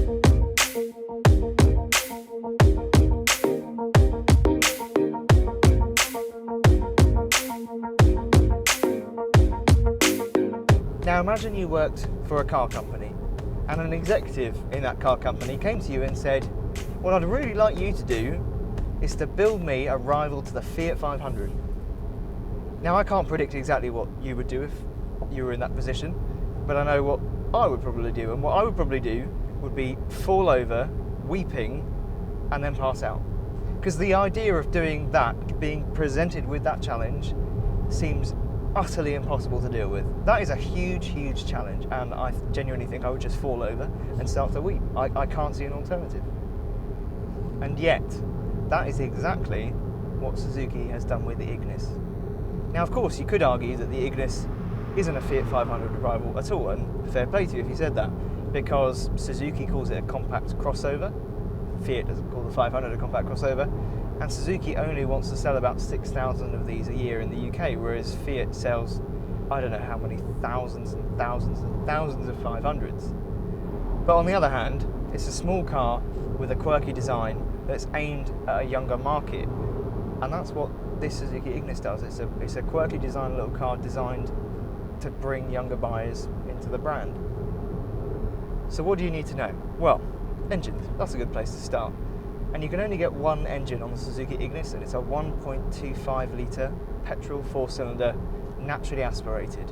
Now imagine you worked for a car company and an executive in that car company came to you and said, what I'd really like you to do is to build me a rival to the Fiat 500. Now I can't predict exactly what you would do if you were in that position, but I know what I would probably do, and what I would probably do would be fall over, weeping, and then pass out. Because the idea of doing that, being presented with that challenge, seems utterly impossible to deal with. That is a huge, huge challenge, and I genuinely think I would just fall over and start to weep. I can't see an alternative. And yet, that is exactly what Suzuki has done with the Ignis. Now, of course, you could argue that the Ignis isn't a Fiat 500 rival at all, and fair play to you if you said that, because Suzuki calls it a compact crossover, Fiat doesn't call the 500 a compact crossover, and Suzuki only wants to sell about 6,000 of these a year in the UK, whereas Fiat sells, I don't know how many thousands and thousands and thousands of 500s. But on the other hand, it's a small car with a quirky design that's aimed at a younger market, and that's what this Suzuki Ignis does. It's a quirky design little car designed to bring younger buyers into the brand. So what do you need to know? Well, engines, that's a good place to start. And you can only get one engine on the Suzuki Ignis, and it's a 1.25 litre petrol 4-cylinder, naturally aspirated.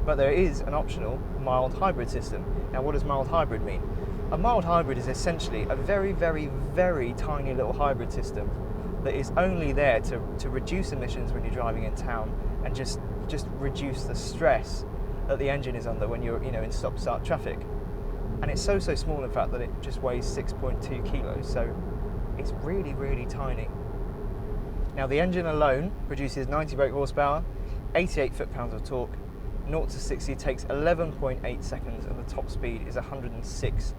But there is an optional mild hybrid system. Now what does mild hybrid mean? A mild hybrid is essentially a very, very, very tiny little hybrid system that is only there to reduce emissions when you're driving in town and just reduce the stress that the engine is under when you're in stop-start traffic. And it's so small, in fact, that it just weighs 6.2 kilos, so it's really, really tiny. Now the engine alone produces 90 brake horsepower, 88 foot-pounds of torque, 0 to 60 takes 11.8 seconds, and the top speed is 106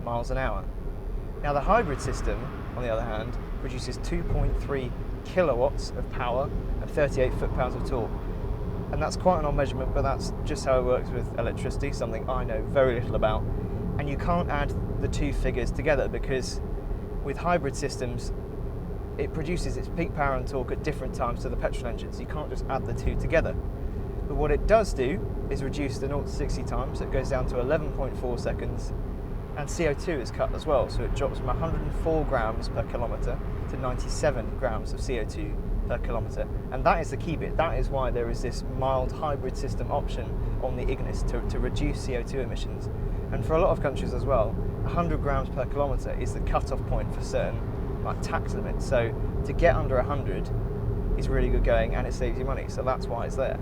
miles an hour. Now the hybrid system, on the other hand, produces 2.3 kilowatts of power and 38 foot-pounds of torque. And that's quite an odd measurement, but that's just how it works with electricity, something I know very little about. And you can't add the two figures together, because with hybrid systems, it produces its peak power and torque at different times to the petrol engine, so you can't just add the two together. But what it does do is reduce the 0 to 60 time, so it goes down to 11.4 seconds, and CO2 is cut as well, so it drops from 104 grams per kilometre to 97 grams of CO2 per kilometre. And that is the key bit. That is why there is this mild hybrid system option on the Ignis to reduce CO2 emissions. And for a lot of countries as well, 100 grams per kilometre is the cut-off point for certain tax limits. So to get under 100 is really good going, and it saves you money, so that's why it's there.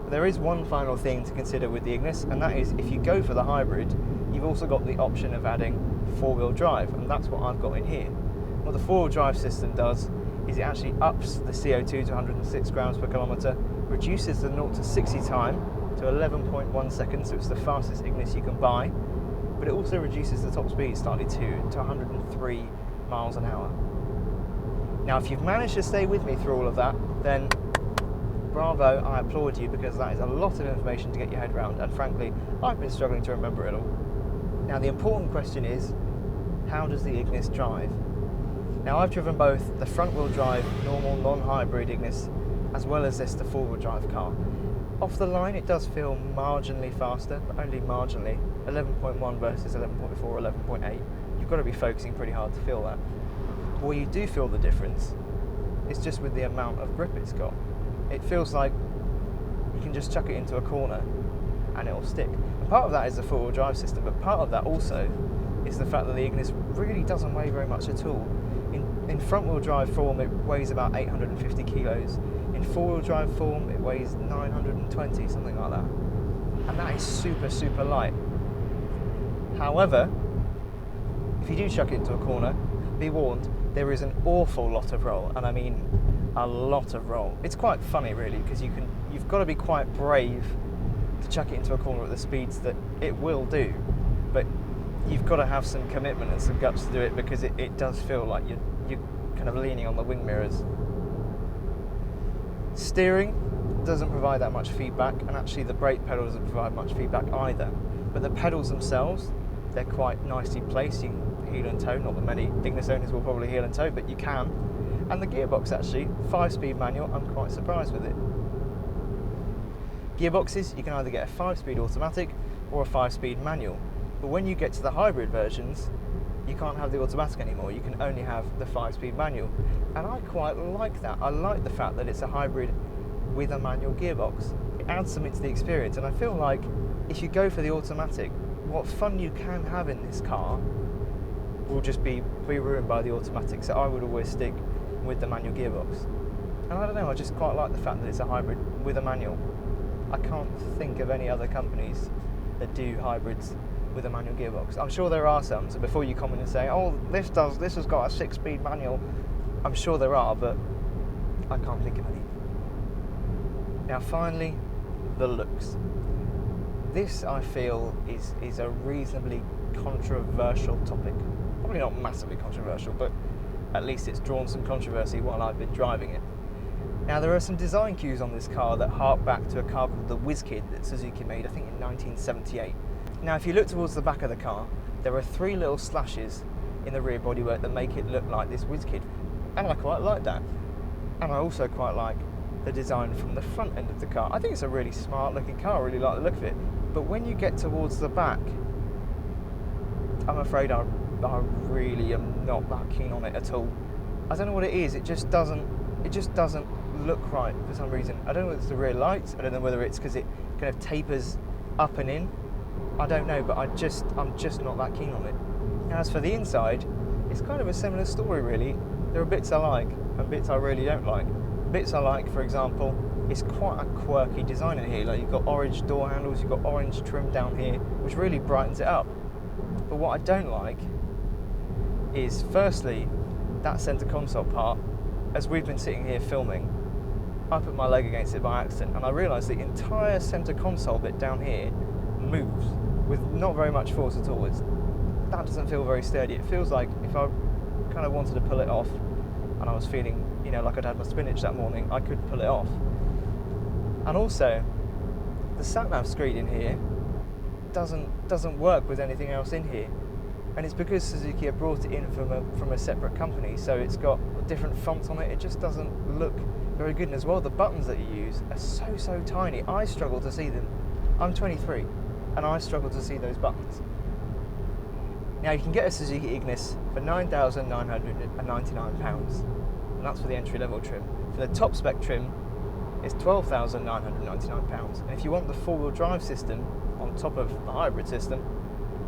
But there is one final thing to consider with the Ignis, and that is if you go for the hybrid, you've also got the option of adding four-wheel drive, and that's what I've got in here. What the four-wheel drive system does is it actually ups the CO2 to 106 grams per kilometre, reduces the 0 to 60 time to 11.1 seconds, so it's the fastest Ignis you can buy, but it also reduces the top speed slightly to 103 miles an hour. Now if you've managed to stay with me through all of that, then bravo, I applaud you, because that is a lot of information to get your head around, and frankly, I've been struggling to remember it all. Now the important question is, how does the Ignis drive? Now I've driven both the front-wheel drive, normal, non-hybrid Ignis, as well as the four-wheel drive car. Off the line it does feel marginally faster, but only marginally. 11.1 versus 11.4 or 11.8. You've got to be focusing pretty hard to feel that. But where you do feel the difference is just with the amount of grip it's got. It feels like you can just chuck it into a corner and it'll stick. And part of that is the four-wheel drive system, but part of that also is the fact that the Ignis really doesn't weigh very much at all. In front-wheel drive form it weighs about 850 kilos. In four-wheel drive form it weighs 920, something like that. And that is super, super light. However, if you do chuck it into a corner, be warned, there is an awful lot of roll, and I mean a lot of roll. It's quite funny really, because you've got to be quite brave to chuck it into a corner at the speeds that it will do, but you've got to have some commitment and some guts to do it, because it does feel like you're kind of leaning on the wing mirrors. Steering doesn't provide that much feedback, and actually the brake pedal doesn't provide much feedback either, but the pedals themselves They're quite nicely placed. You can heel and toe. Not that many Ignis owners will probably heel and toe, but you can. And the gearbox, actually, 5-speed manual, I'm quite surprised with it. Gearboxes, you can either get a 5-speed automatic or a 5-speed manual. But when you get to the hybrid versions, you can't have the automatic anymore. You can only have the 5-speed manual. And I quite like that. I like the fact that it's a hybrid with a manual gearbox. It adds something to the experience, and I feel like if you go for the automatic, what fun you can have in this car will just be ruined by the automatic. So I would always stick with the manual gearbox. And I don't know, I just quite like the fact that it's a hybrid with a manual. I can't think of any other companies that do hybrids with a manual gearbox. I'm sure there are some, so before you comment and say, oh, this has got a 6-speed manual, I'm sure there are, but I can't think of any. Now finally, the looks. This, I feel, is a reasonably controversial topic. Probably not massively controversial, but at least it's drawn some controversy while I've been driving it. Now there are some design cues on this car that hark back to a car called the WizKid that Suzuki made, I think in 1978. Now if you look towards the back of the car, there are 3 little slashes in the rear bodywork that make it look like this WizKid. And I quite like that. And I also quite like the design from the front end of the car. I think it's a really smart looking car, I really like the look of it. But when you get towards the back, I'm afraid I really am not that keen on it at all. I don't know what it is, it just doesn't look right for some reason. I don't know whether it's the rear lights, I don't know whether it's because it kind of tapers up and in. I don't know, but I'm just not that keen on it. Now, as for the inside, it's kind of a similar story really. There are bits I like and bits I really don't like. Bits I like, for example, it's quite a quirky design in here. Like you've got orange door handles, you've got orange trim down here, which really brightens it up. But what I don't like is, firstly, that centre console part. As we've been sitting here filming, I put my leg against it by accident, and I realised the entire centre console bit down here moves with not very much force at all. That doesn't feel very sturdy. It feels like if I kind of wanted to pull it off, and I was feeling, like I'd had my spinach that morning, I could pull it off. And also, the sat-nav screen in here doesn't work with anything else in here. And it's because Suzuki have brought it in from a separate company, so it's got different fonts on it. It just doesn't look very good. And as well, the buttons that you use are so tiny. I struggle to see them. I'm 23, and I struggle to see those buttons. Now you can get a Suzuki Ignis for £9,999, and that's for the entry-level trim. For the top spec trim, it's £12,999. And if you want the four-wheel drive system on top of the hybrid system,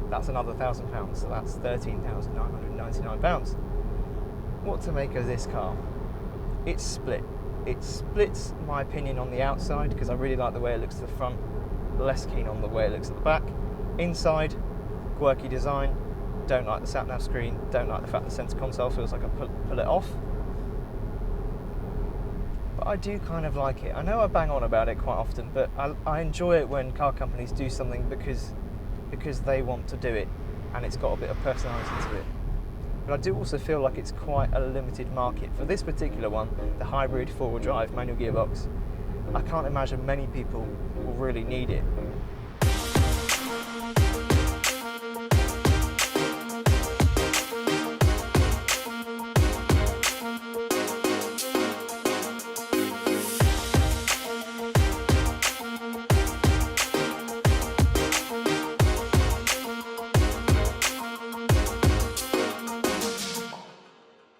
that's another £1,000, so that's £13,999. What to make of this car? It's split. It splits my opinion on the outside because I really like the way it looks to the front, less keen on the way it looks at the back. Inside, quirky design, don't like the sat-nav screen, don't like the fact the centre console feels like I pull it off. But I do kind of like it. I know I bang on about it quite often, but I enjoy it when car companies do something because they want to do it and it's got a bit of personality to it. But I do also feel like it's quite a limited market. For this particular one, the hybrid four-wheel drive manual gearbox, I can't imagine many people will really need it.